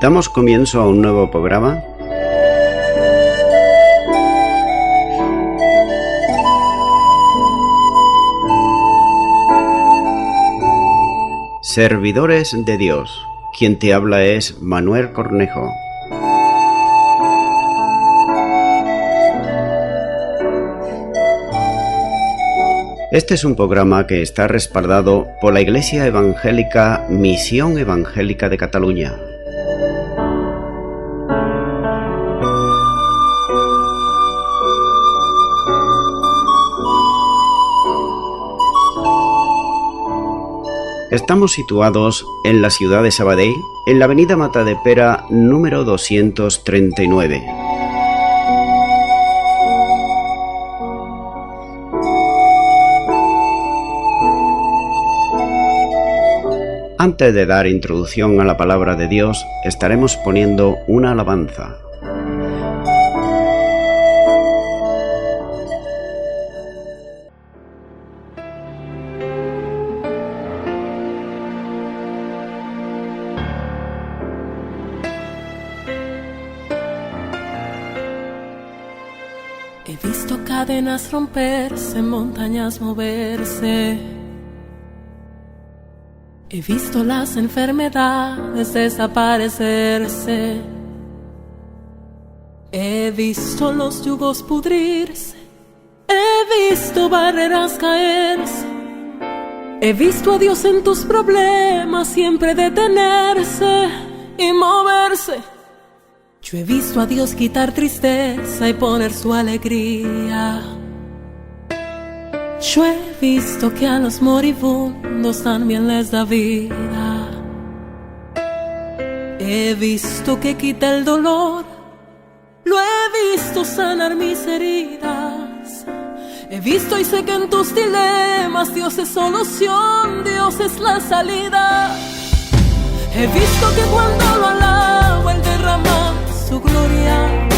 Damos comienzo a un nuevo programa. Servidores de Dios. Quien te habla es Manuel Cornejo. Este es un programa que está respaldado por la Iglesia Evangélica Misión Evangélica de Cataluña. Estamos situados en la ciudad de Sabadell, en la avenida Matadepera número 239. Antes de dar introducción a la palabra de Dios, estaremos poniendo una alabanza. He visto cadenas romperse, montañas moverse. He visto las enfermedades desaparecerse. He visto los yugos pudrirse. He visto barreras caerse. He visto a Dios en tus problemas siempre detenerse y moverse. Yo he visto a Dios quitar tristeza y poner su alegría. Yo he visto que a los moribundos también les da vida. He visto que quita el dolor. Lo he visto sanar mis heridas. He visto y sé que en tus dilemas Dios es solución, Dios es la salida. He visto que cuando lo alabo Él derrama su gloria,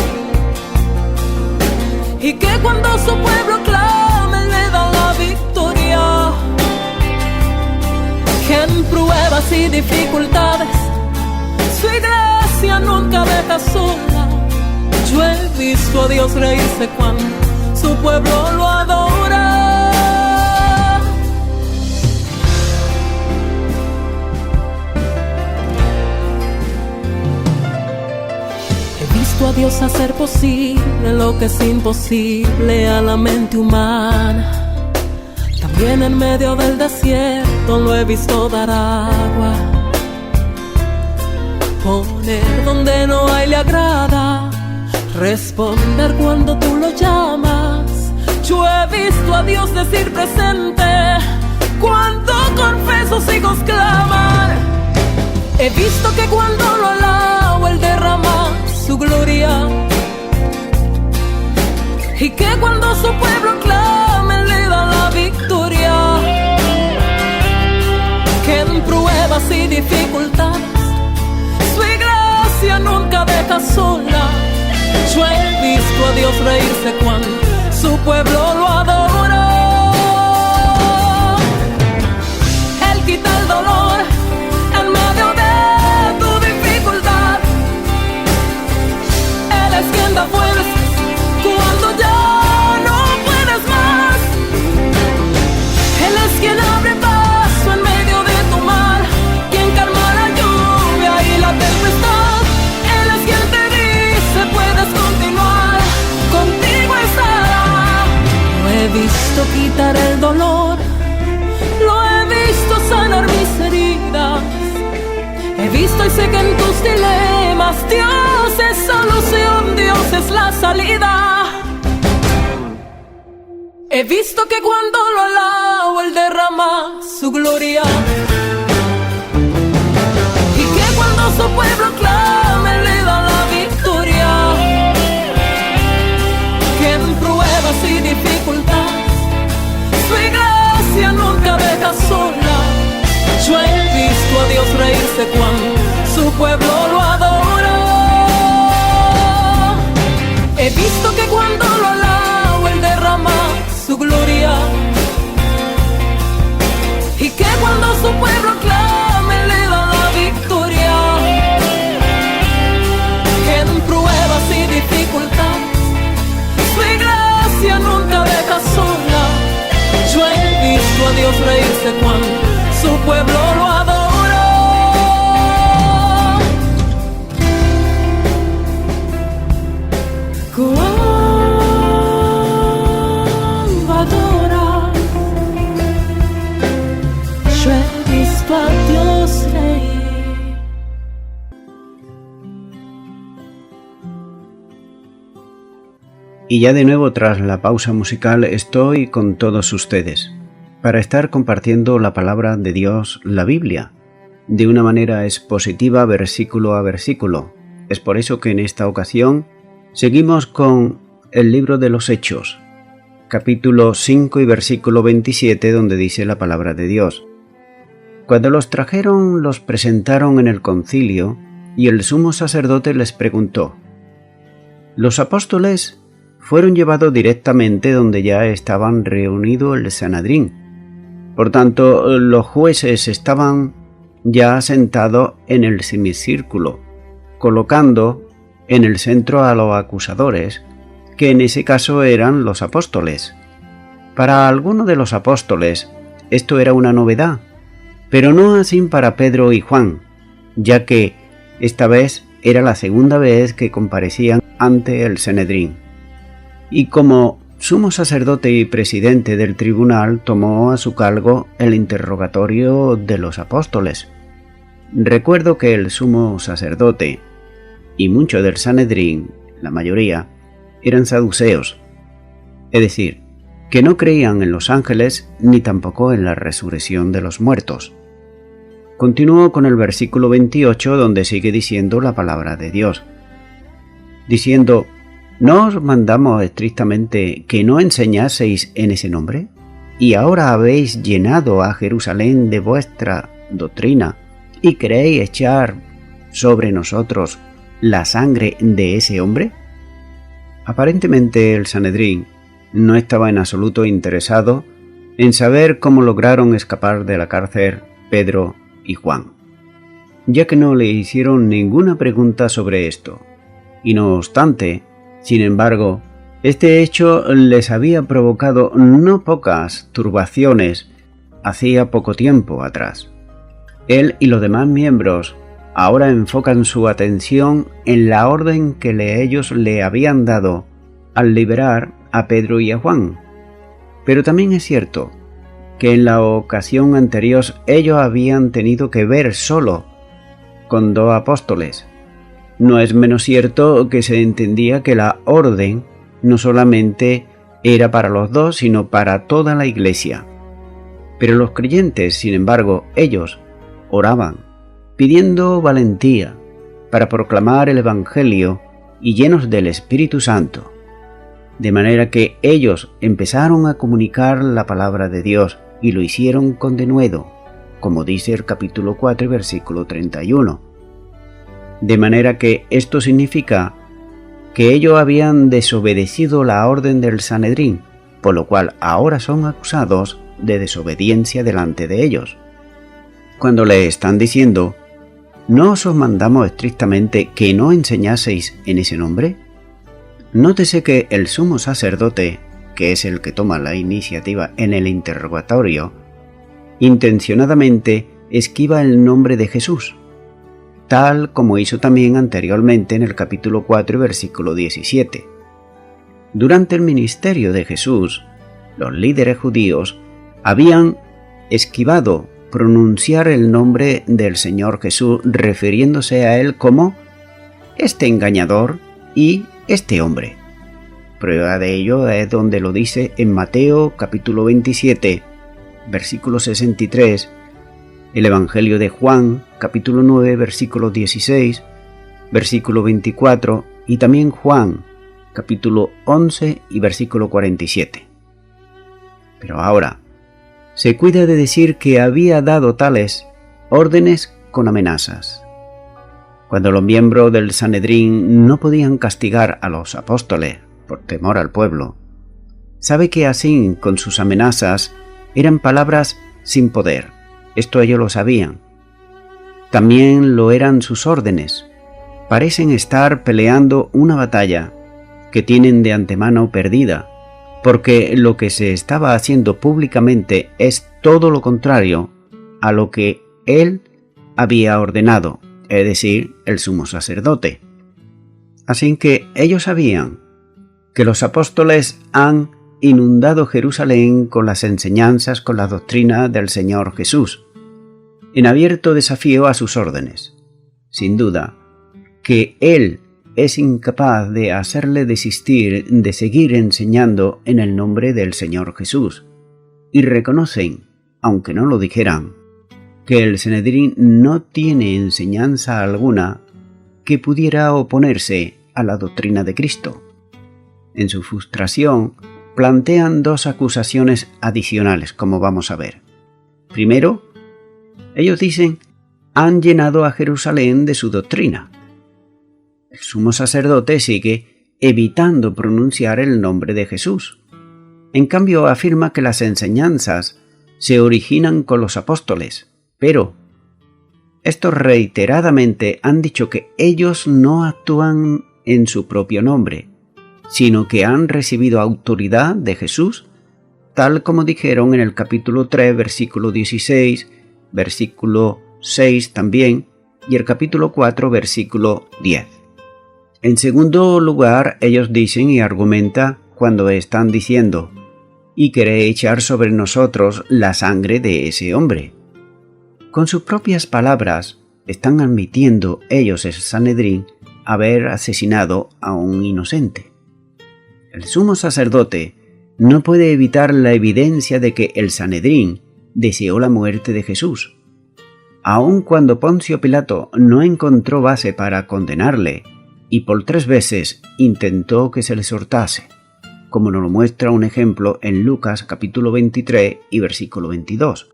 y que cuando su pueblo clama Él le da la victoria. Que en pruebas y dificultades su iglesia nunca deja sola. Yo he visto a Dios reírse cuando su pueblo lo adora. He visto a Dios hacer posible lo que es imposible a la mente humana. También en medio del desierto lo he visto dar agua. Poner donde no hay le agrada. Responder cuando tú lo llamas. Yo he visto a Dios decir presente cuando confeso sus hijos claman. He visto que cuando lo alabo Él derrama su gloria, y que cuando su pueblo clama Él le da la victoria. Que en pruebas y dificultades su iglesia nunca deja sola. Yo he visto a Dios reírse cuando su pueblo lo adora. Él quita el dolor en medio de tu dificultad. Él es quien da fuerzas cuando ya no puedes más. Él es quien abre paso en medio de tu mar, quien calma la lluvia y la tempestad. Él es quien te dice puedes continuar, contigo estará. Lo he visto quitar el dolor, lo he visto sanar mis heridas. He visto y sé que en tus dilemas Dios es solución, Dios es la salida. He visto que cuando lo alabo Él derrama su gloria, y que cuando su pueblo clama Él le da la victoria. Que en pruebas y dificultades su iglesia nunca deja sola. Yo he visto a Dios reírse cuando su pueblo lo adora. He visto que cuando lo alabo Él derrama su gloria, y que cuando su pueblo clama Él le da la victoria. he visto a Dios reírse cuando su pueblo lo adoró. Cuando adora, yo he visto a Dios reír. Y ya de nuevo tras la pausa musical estoy con todos ustedes para estar compartiendo la palabra de Dios, la Biblia, de una manera expositiva versículo a versículo. Es por eso que en esta ocasión seguimos con el libro de los Hechos, capítulo 5 y versículo 27, donde dice la palabra de Dios. Cuando los trajeron, los presentaron en el concilio, y el sumo sacerdote les preguntó: ¿los apóstoles fueron llevados directamente donde ya estaban reunido el Sanedrín? Por tanto, los jueces estaban ya sentados en el semicírculo, colocando en el centro a los acusadores, que en ese caso eran los apóstoles. Para algunos de los apóstoles esto era una novedad, pero no así para Pedro y Juan, ya que esta vez era la segunda vez que comparecían ante el Sanedrín. Y como sumo sacerdote y presidente del tribunal, tomó a su cargo el interrogatorio de los apóstoles. Recuerdo que el sumo sacerdote y mucho del Sanedrín, la mayoría, eran saduceos, es decir, que no creían en los ángeles ni tampoco en la resurrección de los muertos. Continúo con el versículo 28, donde sigue diciendo la palabra de Dios, diciendo: ¿no os mandamos estrictamente que no enseñaseis en ese nombre? Y ahora habéis llenado a Jerusalén de vuestra doctrina, y queréis echar sobre nosotros la sangre de ese hombre. Aparentemente el Sanedrín no estaba en absoluto interesado en saber cómo lograron escapar de la cárcel Pedro y Juan, ya que no le hicieron ninguna pregunta sobre esto, y no obstante, sin embargo, este hecho les había provocado no pocas turbaciones hacía poco tiempo atrás. Él y los demás miembros ahora enfocan su atención en la orden que ellos le habían dado al liberar a Pedro y a Juan. Pero también es cierto que en la ocasión anterior ellos habían tenido que ver solo con 2 apóstoles. No es menos cierto que se entendía que la orden no solamente era para los 2, sino para toda la iglesia. Pero los creyentes, sin embargo, ellos oraban, pidiendo valentía para proclamar el Evangelio y llenos del Espíritu Santo. De manera que ellos empezaron a comunicar la palabra de Dios y lo hicieron con denuedo, como dice el capítulo 4, versículo 31. De manera que esto significa que ellos habían desobedecido la orden del Sanedrín, por lo cual ahora son acusados de desobediencia delante de ellos. Cuando le están diciendo: ¿no os mandamos estrictamente que no enseñaseis en ese nombre? Nótese que el sumo sacerdote, que es el que toma la iniciativa en el interrogatorio, intencionadamente esquiva el nombre de Jesús, tal como hizo también anteriormente en el capítulo 4, versículo 17. Durante el ministerio de Jesús, los líderes judíos habían esquivado pronunciar el nombre del Señor Jesús, refiriéndose a él como este engañador y este hombre. Prueba de ello es donde lo dice en Mateo capítulo 27, versículo 63, el Evangelio de Juan capítulo 9, versículo 16, versículo 24 y también Juan capítulo 11 y versículo 47. Pero ahora se cuida de decir que había dado tales órdenes con amenazas. Cuando los miembros del Sanedrín no podían castigar a los apóstoles por temor al pueblo, sabe que así con sus amenazas eran palabras sin poder. Esto ellos lo sabían. También lo eran sus órdenes. Parecen estar peleando una batalla que tienen de antemano perdida, porque lo que se estaba haciendo públicamente es todo lo contrario a lo que él había ordenado, es decir, el sumo sacerdote. Así que ellos sabían que los apóstoles han inundado Jerusalén con las enseñanzas, con la doctrina del Señor Jesús, en abierto desafío a sus órdenes. Sin duda, que Él es incapaz de hacerle desistir de seguir enseñando en el nombre del Señor Jesús, y reconocen, aunque no lo dijeran, que el Sanedrín no tiene enseñanza alguna que pudiera oponerse a la doctrina de Cristo. En su frustración, plantean dos acusaciones adicionales, como vamos a ver. Primero, ellos dicen, han llenado a Jerusalén de su doctrina. El sumo sacerdote sigue evitando pronunciar el nombre de Jesús. En cambio, afirma que las enseñanzas se originan con los apóstoles, pero estos reiteradamente han dicho que ellos no actúan en su propio nombre, sino que han recibido autoridad de Jesús, tal como dijeron en el capítulo 3, versículo 16, versículo 6 también, y el capítulo 4, versículo 10. En segundo lugar, ellos dicen y argumentan cuando están diciendo, y queréis echar sobre nosotros la sangre de ese hombre. Con sus propias palabras, están admitiendo ellos, el Sanedrín, haber asesinado a un inocente. El sumo sacerdote no puede evitar la evidencia de que el Sanedrín deseó la muerte de Jesús. Aun cuando Poncio Pilato no encontró base para condenarle y por 3 veces intentó que se le soltase, como nos lo muestra un ejemplo en Lucas capítulo 23 y versículo 22.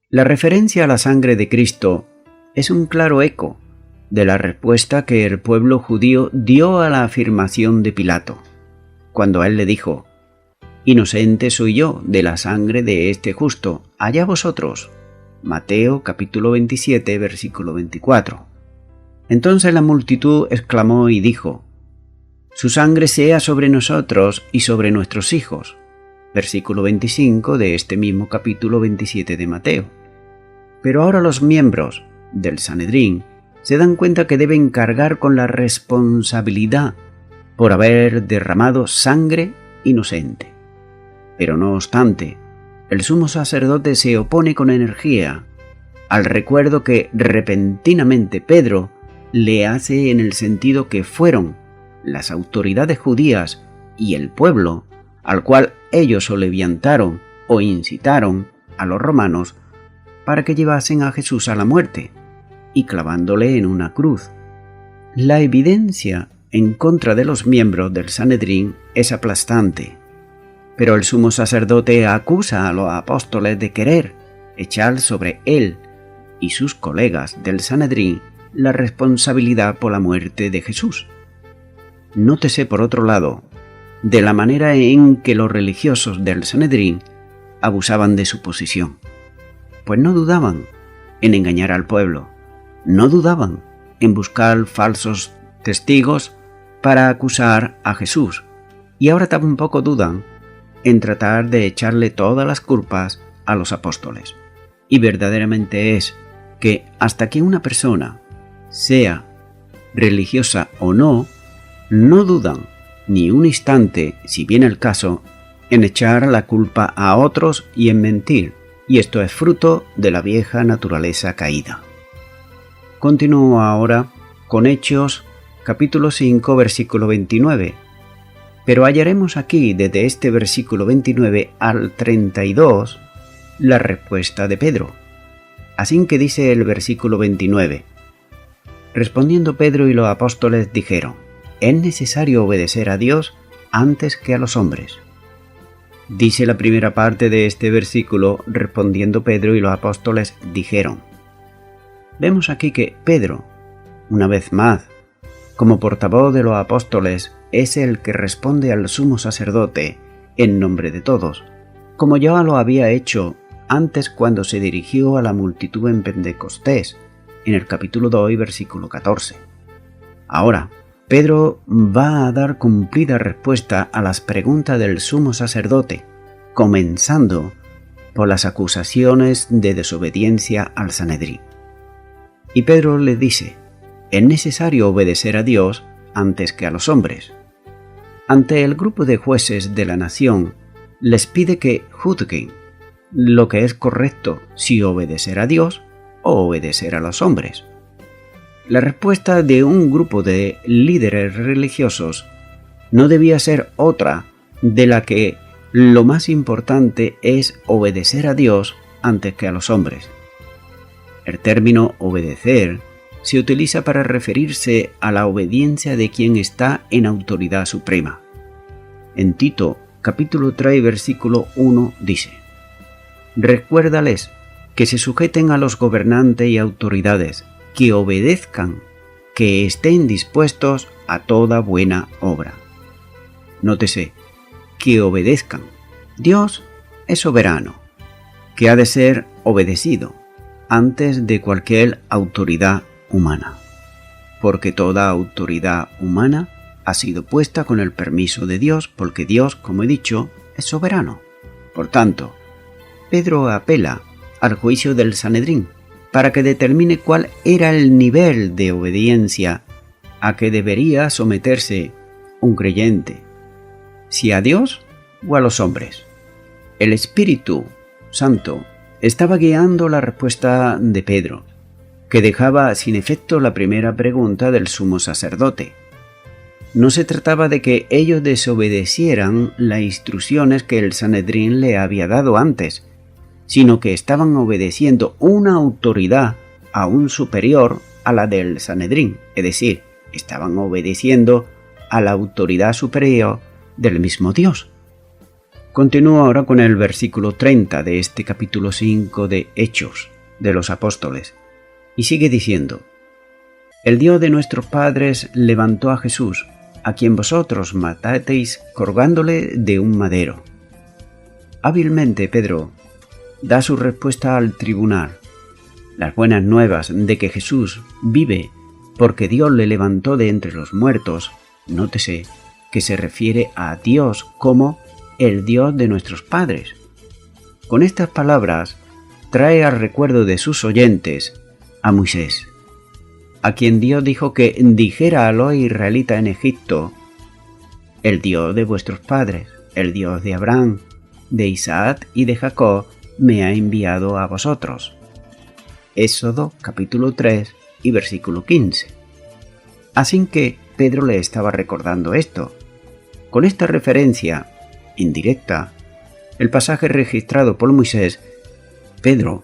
La referencia a la sangre de Cristo es un claro eco de la respuesta que el pueblo judío dio a la afirmación de Pilato, cuando a él le dijo, «Inocente soy yo de la sangre de este justo, allá vosotros». Mateo capítulo 27, versículo 24. Entonces la multitud exclamó y dijo, «Su sangre sea sobre nosotros y sobre nuestros hijos». Versículo 25 de este mismo capítulo 27 de Mateo. Pero ahora los miembros del Sanedrín se dan cuenta que deben cargar con la responsabilidad por haber derramado sangre inocente. Pero no obstante, el sumo sacerdote se opone con energía al recuerdo que repentinamente Pedro le hace en el sentido que fueron las autoridades judías y el pueblo al cual ellos o levantaron o incitaron a los romanos para que llevasen a Jesús a la muerte y clavándole en una cruz. La evidencia en contra de los miembros del Sanedrín es aplastante, pero el sumo sacerdote acusa a los apóstoles de querer echar sobre él y sus colegas del Sanedrín la responsabilidad por la muerte de Jesús. Nótese, por otro lado, de la manera en que los religiosos del Sanedrín abusaban de su posición, pues no dudaban en engañar al pueblo, no dudaban en buscar falsos testigos para acusar a Jesús, y ahora tampoco dudan en tratar de echarle todas las culpas a los apóstoles. Y verdaderamente es que hasta que una persona, sea religiosa o no, no dudan ni un instante, si viene el caso, en echar la culpa a otros y en mentir, y esto es fruto de la vieja naturaleza caída. Continúo ahora con Hechos capítulo 5 versículo 29, pero hallaremos aquí desde este versículo 29 al 32 la respuesta de Pedro. Así que dice el versículo 29, respondiendo Pedro y los apóstoles dijeron, es necesario obedecer a Dios antes que a los hombres. Dice la primera parte de este versículo, respondiendo Pedro y los apóstoles dijeron. Vemos aquí que Pedro, una vez más, como portavoz de los apóstoles, es el que responde al sumo sacerdote en nombre de todos, como ya lo había hecho antes cuando se dirigió a la multitud en Pentecostés, en el capítulo 2 y versículo 14. Ahora, Pedro va a dar cumplida respuesta a las preguntas del sumo sacerdote, comenzando por las acusaciones de desobediencia al Sanedrín. Y Pedro le dice: es necesario obedecer a Dios antes que a los hombres. Ante el grupo de jueces de la nación, les pide que juzguen lo que es correcto, si obedecer a Dios o obedecer a los hombres. La respuesta de un grupo de líderes religiosos no debía ser otra de la que lo más importante es obedecer a Dios antes que a los hombres. El término obedecer se utiliza para referirse a la obediencia de quien está en autoridad suprema. En Tito, capítulo 3, versículo 1 dice: recuérdales que se sujeten a los gobernantes y autoridades, que obedezcan, que estén dispuestos a toda buena obra. Nótese, que obedezcan. Dios es soberano, que ha de ser obedecido antes de cualquier autoridad humana, porque toda autoridad humana ha sido puesta con el permiso de Dios, porque Dios, como he dicho, es soberano. Por tanto, Pedro apela al juicio del Sanedrín para que determine cuál era el nivel de obediencia a que debería someterse un creyente, si a Dios o a los hombres. El Espíritu Santo estaba guiando la respuesta de Pedro, que dejaba sin efecto la primera pregunta del sumo sacerdote. No se trataba de que ellos desobedecieran las instrucciones que el Sanedrín le había dado antes, sino que estaban obedeciendo una autoridad aún superior a la del Sanedrín, es decir, estaban obedeciendo a la autoridad superior del mismo Dios. Continúo ahora con el versículo 30 de este capítulo 5 de Hechos de los Apóstoles, y sigue diciendo: el Dios de nuestros padres levantó a Jesús, a quien vosotros matasteis colgándole de un madero. Hábilmente Pedro da su respuesta al tribunal. Las buenas nuevas de que Jesús vive porque Dios le levantó de entre los muertos, nótese que se refiere a Dios como el Dios de nuestros padres. Con estas palabras trae al recuerdo de sus oyentes a Moisés, a quien Dios dijo que dijera a los israelitas en Egipto: el Dios de vuestros padres, el Dios de Abraham, de Isaac y de Jacob, me ha enviado a vosotros. Éxodo capítulo 3 y versículo 15. Así que Pedro le estaba recordando esto. Con esta referencia indirecta, el pasaje registrado por Moisés, Pedro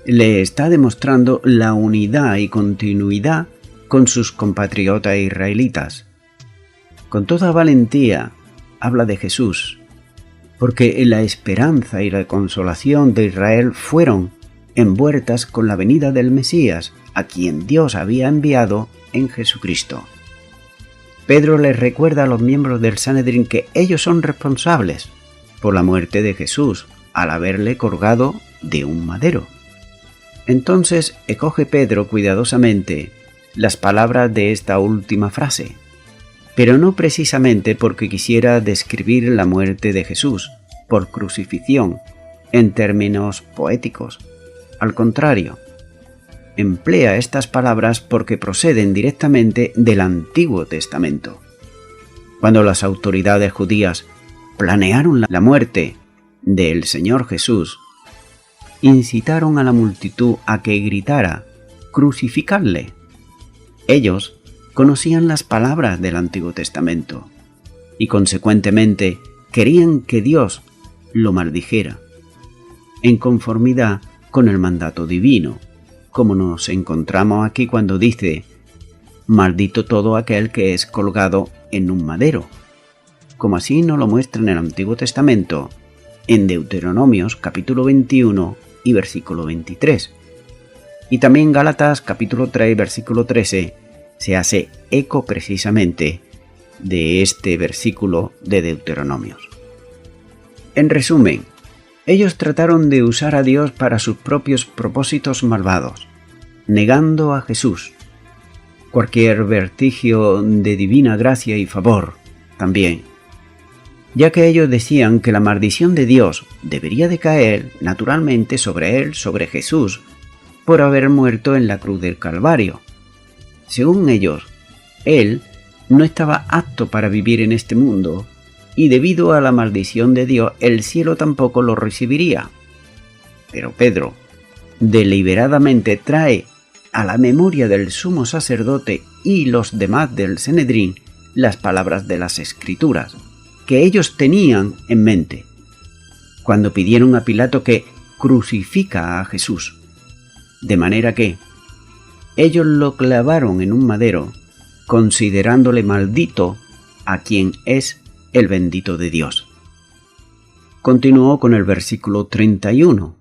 le está demostrando la unidad y continuidad con sus compatriotas israelitas. Con toda valentía habla de Jesús, porque la esperanza y la consolación de Israel fueron envueltas con la venida del Mesías, a quien Dios había enviado en Jesucristo. Pedro les recuerda a los miembros del Sanedrín que ellos son responsables por la muerte de Jesús al haberle colgado de un madero. Entonces escoge Pedro cuidadosamente las palabras de esta última frase, pero no precisamente porque quisiera describir la muerte de Jesús por crucifixión en términos poéticos. Al contrario, emplea estas palabras porque proceden directamente del Antiguo Testamento. Cuando las autoridades judías planearon la muerte del Señor Jesús, incitaron a la multitud a que gritara: «¡Crucificadle!». Ellos conocían las palabras del Antiguo Testamento y consecuentemente querían que Dios lo maldijera, en conformidad con el mandato divino, como nos encontramos aquí cuando dice: «Maldito todo aquel que es colgado en un madero», como así nos lo muestra en el Antiguo Testamento, en Deuteronomios capítulo 21 y versículo 23. Y también en Gálatas capítulo 3 versículo 13 se hace eco precisamente de este versículo de Deuteronomios. En resumen, ellos trataron de usar a Dios para sus propios propósitos malvados, negando a Jesús. cualquier vestigio de divina gracia y favor también, ya que ellos decían que la maldición de Dios debería de caer naturalmente sobre él, sobre Jesús, por haber muerto en la cruz del Calvario. Según ellos, él no estaba apto para vivir en este mundo, y debido a la maldición de Dios, el cielo tampoco lo recibiría. Pero Pedro deliberadamente trae a la memoria del sumo sacerdote y los demás del Sanedrín las palabras de las Escrituras, que ellos tenían en mente, cuando pidieron a Pilato que crucifica a Jesús. De manera que ellos lo clavaron en un madero, considerándole maldito a quien es el bendito de Dios. Continuó con el versículo 31,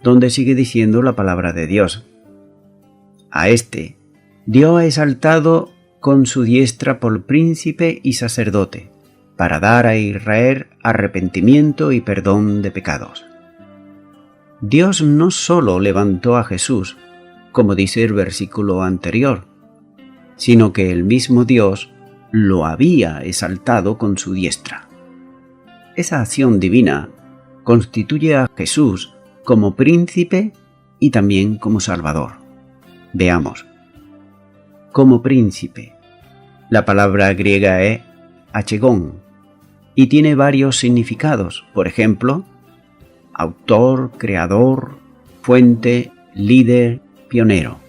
donde sigue diciendo la palabra de Dios. A este Dios ha exaltado con su diestra por príncipe y sacerdote, para dar a Israel arrepentimiento y perdón de pecados. Dios no solo levantó a Jesús, como dice el versículo anterior, sino que el mismo Dios lo había exaltado con su diestra. Esa acción divina constituye a Jesús como príncipe y también como salvador. Veamos. Como príncipe. La palabra griega es achegón y tiene varios significados. Por ejemplo, autor, creador, fuente, líder, pionero.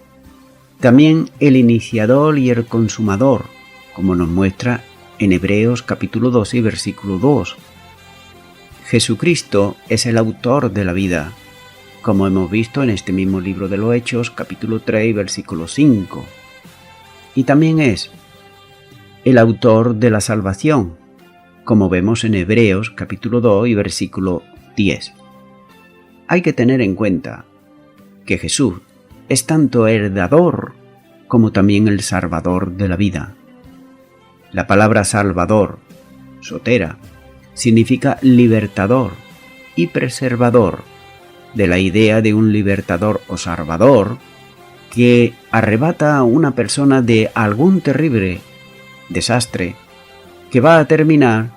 También el iniciador y el consumador, como nos muestra en Hebreos capítulo 12 y versículo 2. Jesucristo es el autor de la vida, como hemos visto en este mismo libro de los Hechos, capítulo 3 y versículo 5. Y también es el autor de la salvación, como vemos en Hebreos, capítulo 2 y versículo 10. Hay que tener en cuenta que Jesús es tanto el dador como también el salvador de la vida. La palabra salvador, sotera, significa libertador y preservador, de la idea de un libertador o salvador que arrebata a una persona de algún terrible desastre que va a terminar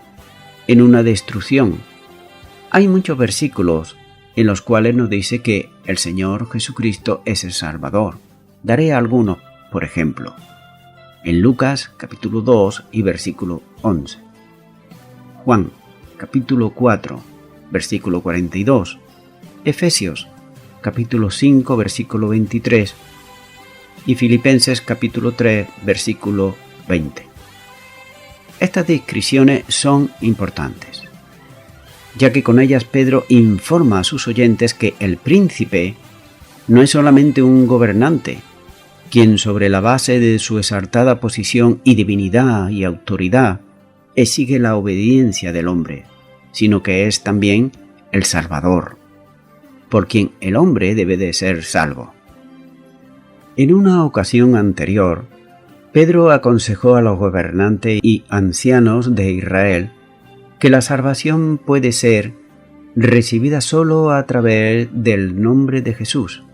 en una destrucción. Hay muchos versículos en los cuales nos dice que el Señor Jesucristo es el Salvador. Daré algunos, por ejemplo, en Lucas capítulo 2 y versículo 11, Juan capítulo 4 versículo 42, Efesios capítulo 5 versículo 23 y Filipenses capítulo 3 versículo 20. Estas descripciones son importantes, ya que con ellas Pedro informa a sus oyentes que el príncipe no es solamente un gobernante, quien sobre la base de su exaltada posición y divinidad y autoridad exige la obediencia del hombre, sino que es también el Salvador, por quien el hombre debe de ser salvo. En una ocasión anterior, Pedro aconsejó a los gobernantes y ancianos de Israel que la salvación puede ser recibida solo a través del nombre de Jesús.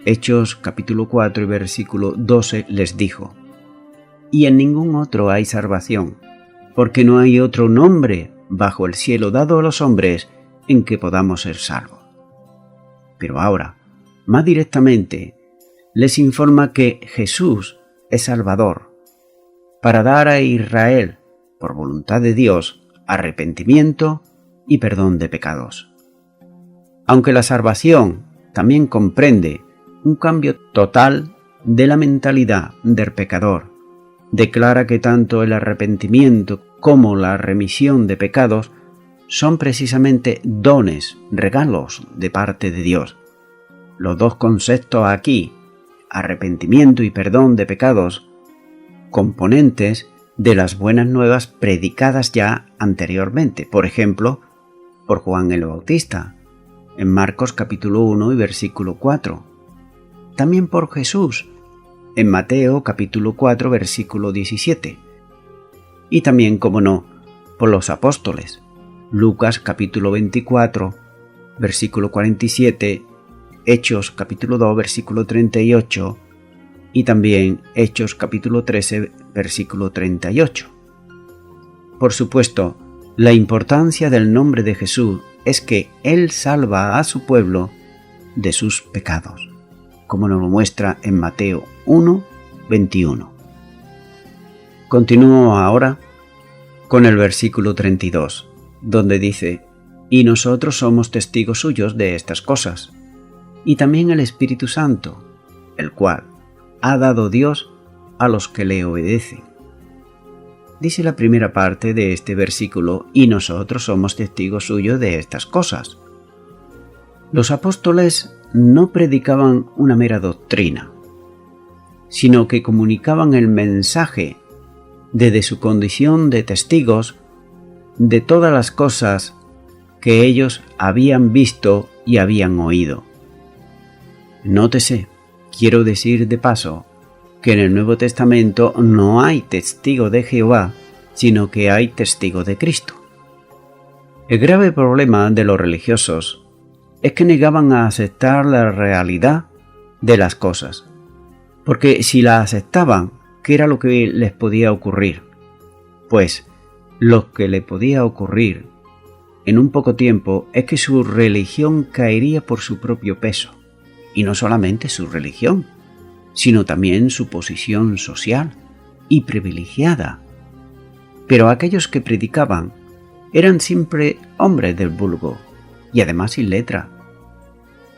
Hechos capítulo 4 y versículo 12 les dijo: y en ningún otro hay salvación, porque no hay otro nombre bajo el cielo dado a los hombres en que podamos ser salvos. Pero ahora, más directamente, les informa que Jesús es Salvador, para dar a Israel, por voluntad de Dios, arrepentimiento y perdón de pecados. Aunque la salvación también comprende un cambio total de la mentalidad del pecador, declara que tanto el arrepentimiento como la remisión de pecados son precisamente dones, regalos de parte de Dios. Los dos conceptos aquí, arrepentimiento y perdón de pecados, componentes de las buenas nuevas predicadas ya anteriormente, por ejemplo, por Juan el Bautista, en Marcos capítulo 1 y versículo 4. También por Jesús, en Mateo capítulo 4 versículo 17. Y también, como no, por los apóstoles, Lucas capítulo 24, versículo 47, Hechos capítulo 2 versículo 38, y también Hechos capítulo 13, versículo 38. Por supuesto, la importancia del nombre de Jesús es que Él salva a su pueblo de sus pecados, como nos lo muestra en Mateo 1, 21. Continúo ahora con el versículo 32, donde dice: y nosotros somos testigos suyos de estas cosas, y también el Espíritu Santo, el cual ha dado Dios a los que le obedecen. Dice la primera parte de este versículo: y nosotros somos testigos suyos de estas cosas. Los apóstoles no predicaban una mera doctrina, sino que comunicaban el mensaje desde su condición de testigos de todas las cosas que ellos habían visto y habían oído. Nótese, quiero decir de paso, que en el Nuevo Testamento no hay testigo de Jehová, sino que hay testigo de Cristo. El grave problema de los religiosos es que negaban a aceptar la realidad de las cosas, porque si la aceptaban, ¿qué era lo que les podía ocurrir? Pues lo que le podía ocurrir en un poco tiempo es que su religión caería por su propio peso, y no solamente su religión, sino también su posición social y privilegiada. Pero aquellos que predicaban eran siempre hombres del vulgo y además sin letra.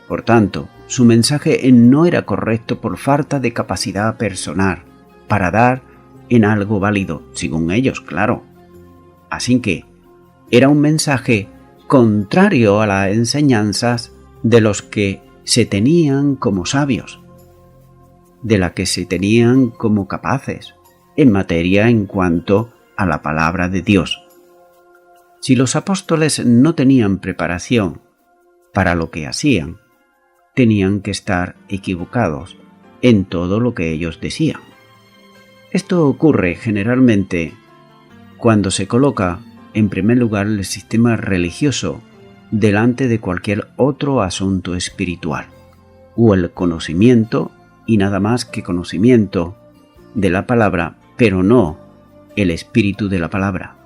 Por tanto, su mensaje no era correcto por falta de capacidad personal para dar en algo válido, según ellos, claro. Así que era un mensaje contrario a las enseñanzas de los que se tenían como sabios, de la que se tenían como capaces en materia en cuanto a la palabra de Dios. Si los apóstoles no tenían preparación para lo que hacían, tenían que estar equivocados en todo lo que ellos decían. Esto ocurre generalmente cuando se coloca en primer lugar el sistema religioso delante de cualquier otro asunto espiritual, o el conocimiento, y nada más que conocimiento, de la palabra, pero no el espíritu de la palabra.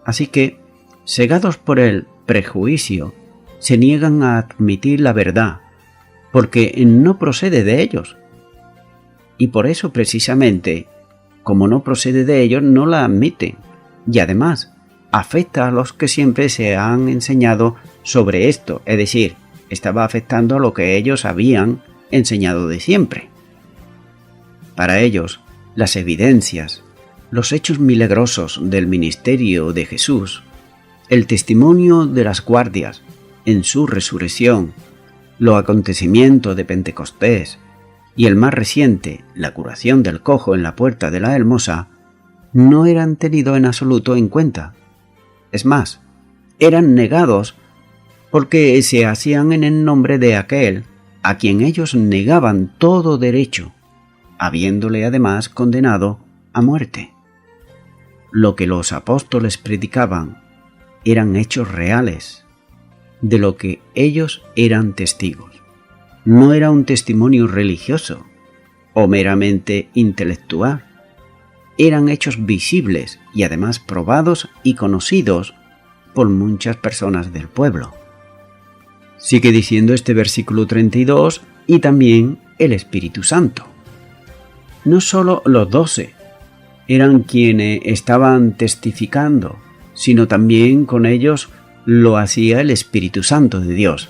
Así que, cegados por el prejuicio, se niegan a admitir la verdad, porque no procede de ellos. Y por eso precisamente, como no procede de ellos, no la admiten. Y además, afecta a los que siempre se han enseñado sobre esto, es decir, estaba afectando a lo que ellos habían enseñado de siempre. Para ellos, las evidencias, los hechos milagrosos del ministerio de Jesús, el testimonio de las guardias en su resurrección, los acontecimientos de Pentecostés y el más reciente, la curación del cojo en la puerta de la Hermosa, no eran tenidos en absoluto en cuenta. Es más, eran negados porque se hacían en el nombre de aquel a quien ellos negaban todo derecho, habiéndole además condenado a muerte. Lo que los apóstoles predicaban eran hechos reales, de lo que ellos eran testigos. No era un testimonio religioso o meramente intelectual. Eran hechos visibles y además probados y conocidos por muchas personas del pueblo. Sigue diciendo este versículo 32, y también el Espíritu Santo. No solo los 12 eran quienes estaban testificando, sino también con ellos lo hacía el Espíritu Santo de Dios.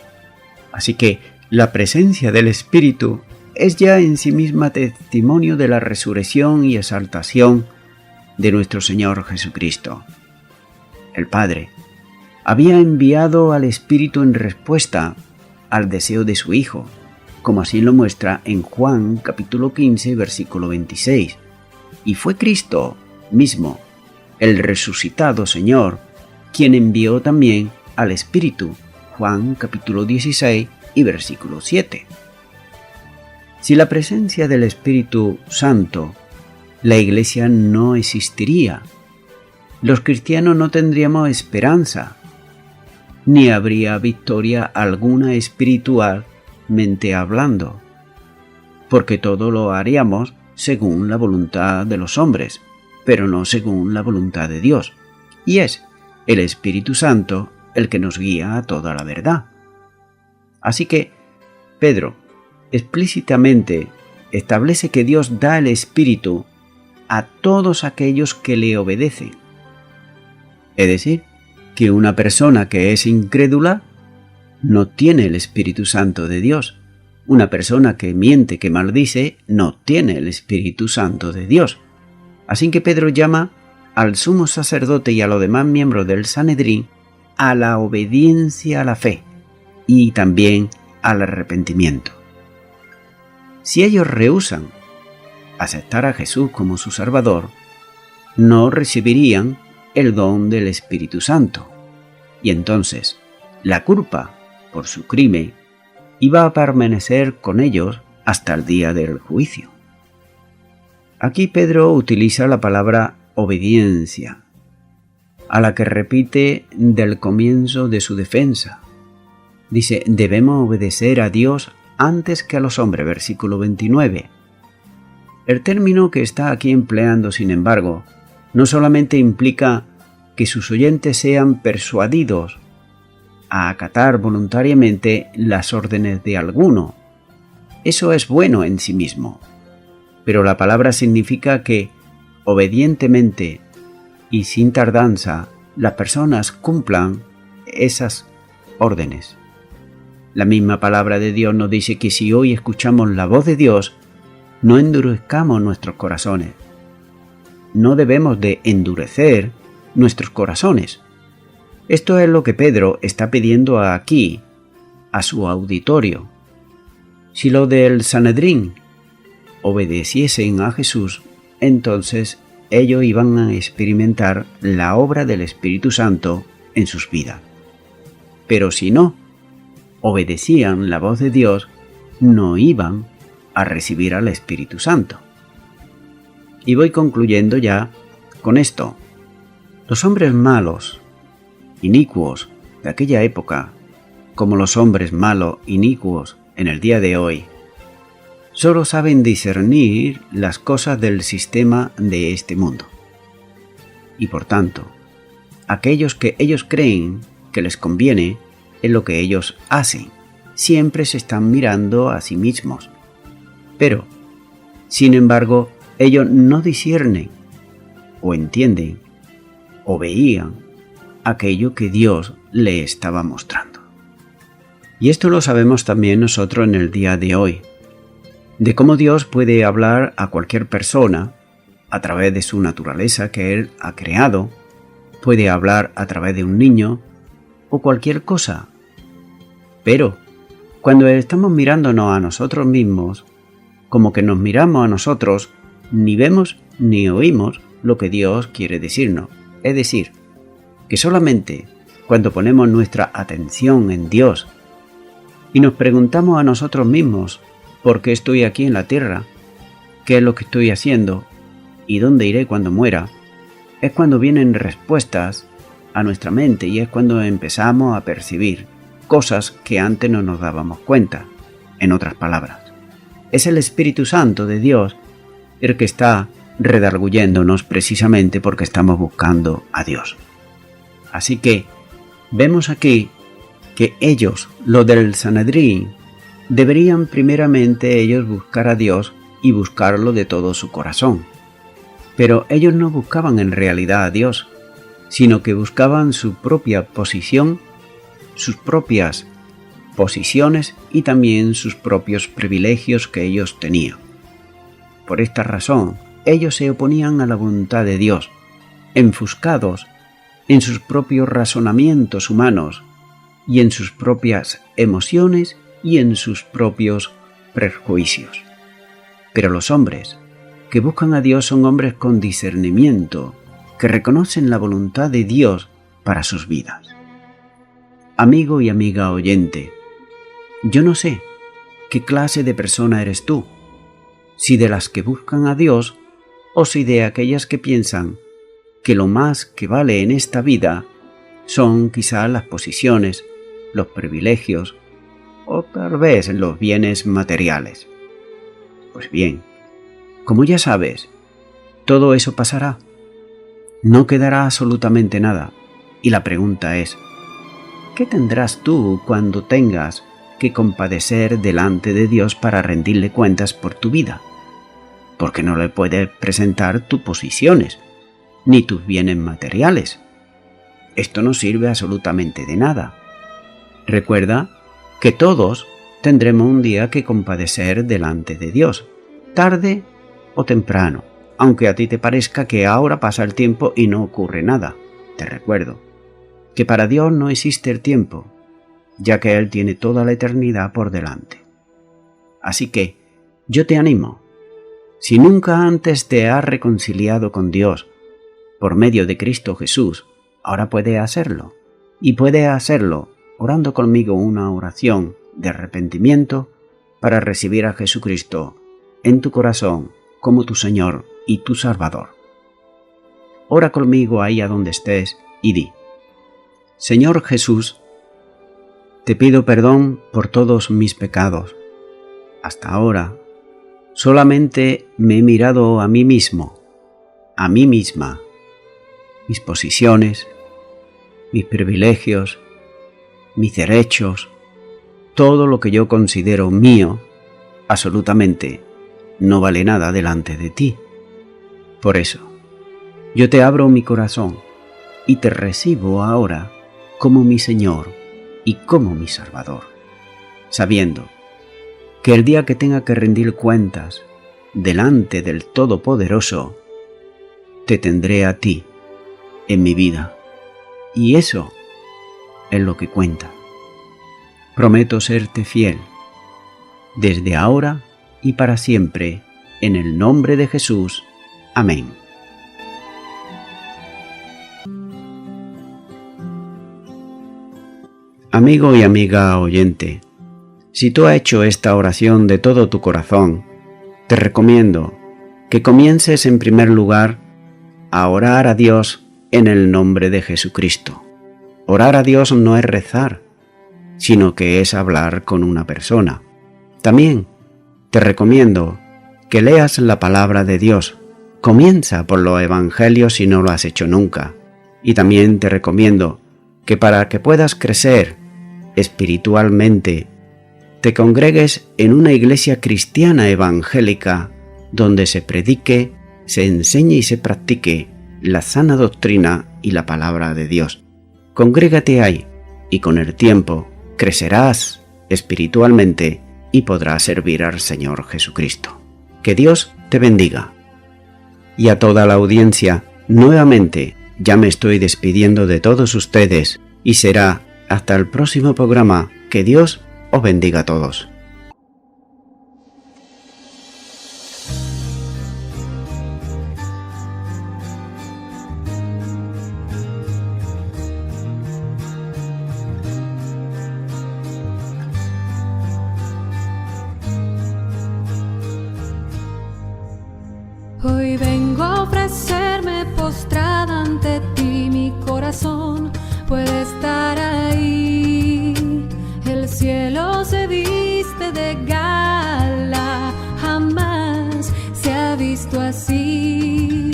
Así que la presencia del Espíritu es ya en sí misma testimonio de la resurrección y exaltación de nuestro Señor Jesucristo. El Padre había enviado al Espíritu en respuesta al deseo de su Hijo, como así lo muestra en Juan capítulo 15, versículo 26. Y fue Cristo mismo, el resucitado Señor, quien envió también al Espíritu, Juan capítulo 16 y versículo 7. Si la presencia del Espíritu Santo, la Iglesia no existiría. Los cristianos no tendríamos esperanza, ni habría victoria alguna espiritualmente hablando. porque todo lo haríamos según la voluntad de los hombres, pero no según la voluntad de Dios. Y es el Espíritu Santo el que nos guía a toda la verdad. Así que Pedro explícitamente establece que Dios da el Espíritu a todos aquellos que le obedecen. Es decir, que una persona que es incrédula no tiene el Espíritu Santo de Dios. Una persona que miente, que maldice, no tiene el Espíritu Santo de Dios. Así que Pedro llama al sumo sacerdote y a los demás miembros del Sanedrín a la obediencia a la fe y también al arrepentimiento. Si ellos rehúsan aceptar a Jesús como su Salvador, no recibirían el don del Espíritu Santo, y entonces la culpa por su crimen iba a permanecer con ellos hasta el día del juicio. Aquí Pedro utiliza la palabra obediencia, a la que repite del comienzo de su defensa. Dice, debemos obedecer a Dios antes que a los hombres, versículo 29. El término que está aquí empleando, sin embargo, no solamente implica que sus oyentes sean persuadidos a acatar voluntariamente las órdenes de alguno. Eso es bueno en sí mismo, pero la palabra significa que, obedientemente y sin tardanza, las personas cumplan esas órdenes. La misma palabra de Dios nos dice que si hoy escuchamos la voz de Dios, no endurezcamos nuestros corazones. No debemos de endurecer nuestros corazones. Esto es lo que Pedro está pidiendo aquí, a su auditorio. Si los del Sanedrín obedeciesen a Jesús, entonces ellos iban a experimentar la obra del Espíritu Santo en sus vidas. Pero si no obedecían la voz de Dios, no iban a recibir al Espíritu Santo. Y voy concluyendo ya con esto. Los hombres malos, inicuos de aquella época, como los hombres malos, inicuos en el día de hoy, solo saben discernir las cosas del sistema de este mundo. Y por tanto, aquellos que ellos creen que les conviene es lo que ellos hacen. Siempre se están mirando a sí mismos. Pero, sin embargo, ellos no disciernen o entienden o veían aquello que Dios le estaba mostrando. Y esto lo sabemos también nosotros en el día de hoy, de cómo Dios puede hablar a cualquier persona a través de su naturaleza que Él ha creado, puede hablar a través de un niño o cualquier cosa. Pero cuando estamos mirándonos a nosotros mismos, como que nos miramos a nosotros, ni vemos ni oímos lo que Dios quiere decirnos. Es decir, que solamente cuando ponemos nuestra atención en Dios y nos preguntamos a nosotros mismos ¿por qué estoy aquí en la tierra? ¿Qué es lo que estoy haciendo? ¿Y dónde iré cuando muera? Es cuando vienen respuestas a nuestra mente y es cuando empezamos a percibir cosas que antes no nos dábamos cuenta. En otras palabras, es el Espíritu Santo de Dios el que está redarguyéndonos precisamente porque estamos buscando a Dios. Así que vemos aquí que ellos, los del Sanedrín, deberían primeramente ellos buscar a Dios y buscarlo de todo su corazón. Pero ellos no buscaban en realidad a Dios, sino que buscaban su propia posición, sus propias posiciones y también sus propios privilegios que ellos tenían. Por esta razón, ellos se oponían a la voluntad de Dios, enfuscados en sus propios razonamientos humanos y en sus propias emociones y en sus propios prejuicios. Pero los hombres que buscan a Dios son hombres con discernimiento, que reconocen la voluntad de Dios para sus vidas. Amigo y amiga oyente, yo no sé qué clase de persona eres tú, si de las que buscan a Dios o si de aquellas que piensan que lo más que vale en esta vida son quizá las posiciones, los privilegios o tal vez los bienes materiales. Pues bien, como ya sabes, todo eso pasará. No quedará absolutamente nada. Y la pregunta es, ¿qué tendrás tú cuando tengas que compadecer delante de Dios para rendirle cuentas por tu vida? Porque no le puedes presentar tus posiciones, ni tus bienes materiales. Esto no sirve absolutamente de nada. Recuerda que todos tendremos un día que compadecer delante de Dios, tarde o temprano, aunque a ti te parezca que ahora pasa el tiempo y no ocurre nada. Te recuerdo que para Dios no existe el tiempo, ya que Él tiene toda la eternidad por delante. Así que yo te animo, si nunca antes te has reconciliado con Dios por medio de Cristo Jesús, ahora puedes hacerlo, y puedes hacerlo orando conmigo una oración de arrepentimiento para recibir a Jesucristo en tu corazón como tu Señor y tu Salvador. Ora conmigo ahí a donde estés y di: Señor Jesús, te pido perdón por todos mis pecados. Hasta ahora solamente me he mirado a mí mismo, a mí misma, mis posiciones, mis privilegios, mis derechos, todo lo que yo considero mío, absolutamente no vale nada delante de ti. Por eso, yo te abro mi corazón y te recibo ahora como mi Señor y como mi Salvador, sabiendo que el día que tenga que rendir cuentas delante del Todopoderoso, te tendré a ti en mi vida, y eso es lo que cuenta. Prometo serte fiel, desde ahora y para siempre, en el nombre de Jesús. Amén. Amigo y amiga oyente, si tú has hecho esta oración de todo tu corazón, te recomiendo que comiences en primer lugar a orar a Dios en el nombre de Jesucristo. Orar a Dios no es rezar, sino que es hablar con una persona. También te recomiendo que leas la palabra de Dios. Comienza por los evangelios si no lo has hecho nunca. Y también te recomiendo que para que puedas crecer espiritualmente, te congregues en una iglesia cristiana evangélica donde se predique, se enseñe y se practique la sana doctrina y la palabra de Dios. Congrégate ahí y con el tiempo crecerás espiritualmente y podrás servir al Señor Jesucristo. Que Dios te bendiga. Y a toda la audiencia, nuevamente ya me estoy despidiendo de todos ustedes y será hasta el próximo programa. Que Dios os bendiga a todos. Hoy vengo a ofrecerme postrada ante ti, mi corazón puede estar ahí. El cielo se viste de gala, jamás se ha visto así.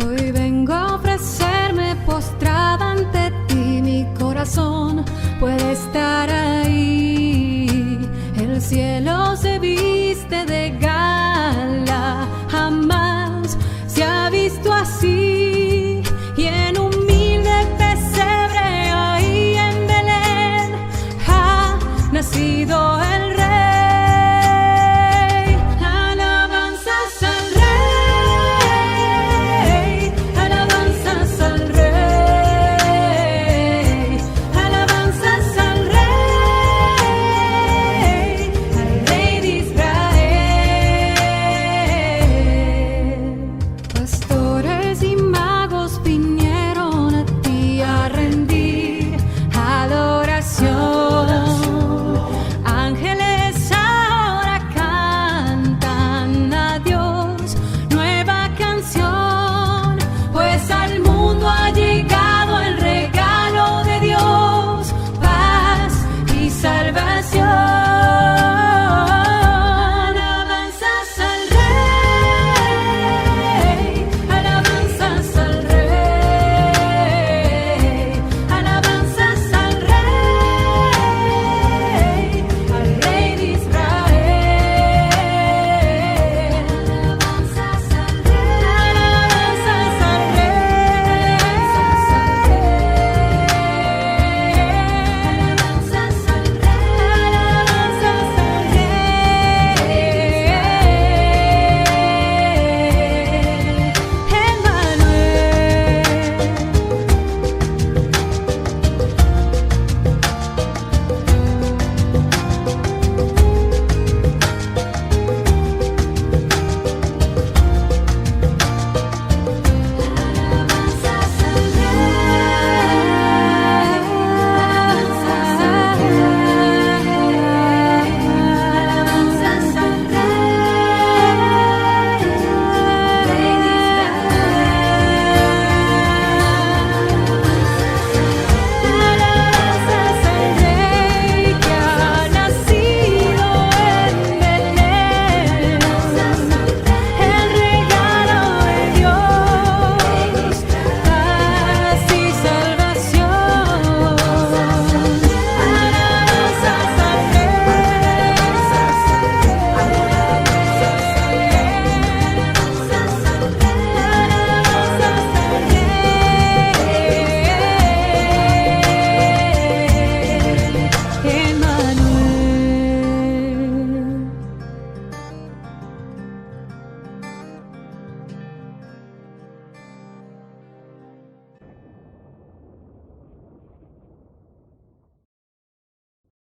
Hoy vengo a ofrecerme postrada ante ti, mi corazón puede estar ahí. El cielo se viste de gala, jamás se ha visto así. Y en humilde pesebre ahí en Belén ha nacido el Rey. Alabanzas al Rey, alabanzas al Rey, alabanzas al Rey de Israel. Pastores y magos vinieron a ti a rendir adoración. Ángeles ahora cantan a Dios nueva canción, pues al mundo ha llegado el regalo de Dios, paz y salvación.